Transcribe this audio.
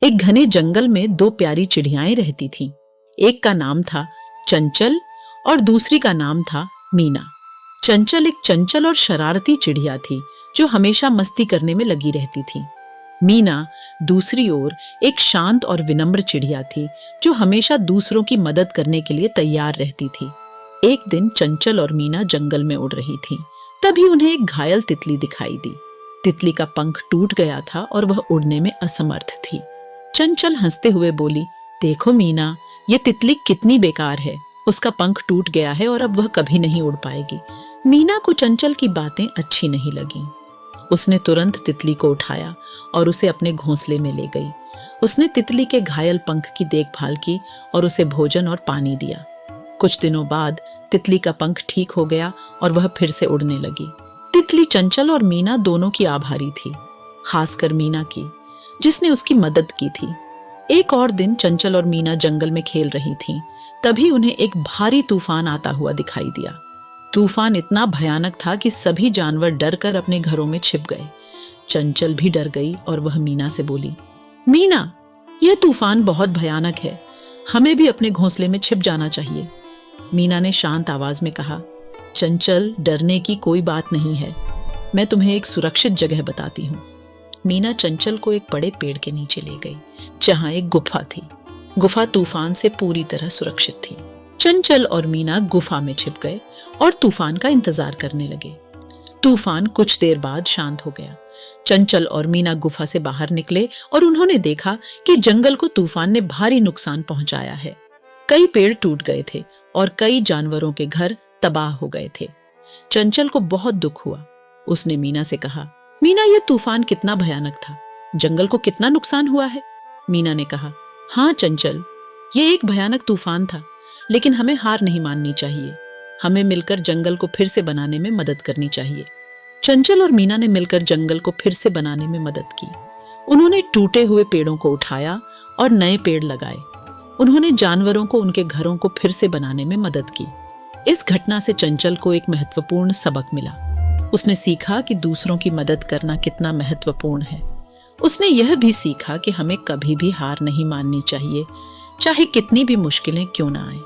एक घने जंगल में दो प्यारी चिड़ियाएं रहती थीं। एक का नाम था चंचल और दूसरी का नाम था मीना। चंचल एक चंचल और शरारती चिड़िया थी जो हमेशा मस्ती करने में लगी रहती थी। मीना दूसरी ओर एक शांत और विनम्र चिड़िया थी जो हमेशा दूसरों की मदद करने के लिए तैयार रहती थी। एक दिन चंचल और मीना जंगल में उड़ रही थीं। तभी उन्हें एक घायल तितली दिखाई दी। तितली का पंख टूट गया था और वह उड़ने में असमर्थ थी। चंचल हंसते हुए बोली, देखो मीना, ये तितली कितनी बेकार है। उसका पंख टूट गया है और अब वह कभी नहीं उड़ पाएगी। मीना को चंचल की बातें अच्छी नहीं लगीं। उसने तुरंत तितली को उठाया और उसे अपने घोंसले में ले गई। उसने तितली के घायल पंख की देखभाल की और उसे भोजन और पानी दिया। कुछ दिनों बाद तितली का पंख ठीक हो गया और वह फिर से उड़ने लगी। तितली चंचल और मीना दोनों की आभारी थी, खासकर मीना की, जिसने उसकी मदद की थी। एक और दिन चंचल और मीना जंगल में खेल रही थीं। तभी उन्हें एक भारी तूफान आता हुआ दिखाई दिया। तूफान इतना भयानक था कि सभी जानवर डरकर अपने घरों में छिप गए। चंचल भी डर गई और वह मीना से बोली, मीना, यह तूफान बहुत भयानक है, हमें भी अपने घोंसले में छिप जाना चाहिए। मीना ने शांत आवाज में कहा, चंचल, डरने की कोई बात नहीं है, मैं तुम्हें एक सुरक्षित जगह बताती हूँ। मीना चंचल को एक बड़े पेड़ के नीचे ले गई जहाँ एक गुफा थी। गुफा तूफान से पूरी तरह सुरक्षित थी। चंचल और मीना गुफा में छिप गए और तूफान का इंतजार करने लगे। तूफान कुछ देर बाद शांत हो गया। चंचल और मीना गुफा से बाहर निकले और उन्होंने देखा कि जंगल को तूफान ने भारी नुकसान पहुंचाया है। कई पेड़ टूट गए थे और कई जानवरों के घर तबाह हो गए थे। चंचल को बहुत दुख हुआ। उसने मीना से कहा, मीना, यह तूफान कितना भयानक था, जंगल को कितना नुकसान हुआ है। मीना ने कहा, हाँ चंचल, ये एक भयानक तूफान था, लेकिन हमें हार नहीं माननी चाहिए। हमें मिलकर जंगल को फिर से बनाने में मदद करनी चाहिए। चंचल और मीना ने मिलकर जंगल को फिर से बनाने में मदद की। उन्होंने टूटे हुए पेड़ों को उठाया और नए पेड़ लगाए। उन्होंने जानवरों को उनके घरों को फिर से बनाने में मदद की। इस घटना से चंचल को एक महत्वपूर्ण सबक मिला। उसने सीखा कि दूसरों की मदद करना कितना महत्वपूर्ण है। उसने यह भी सीखा कि हमें कभी भी हार नहीं माननी चाहिए, चाहे कितनी भी मुश्किलें क्यों ना आए।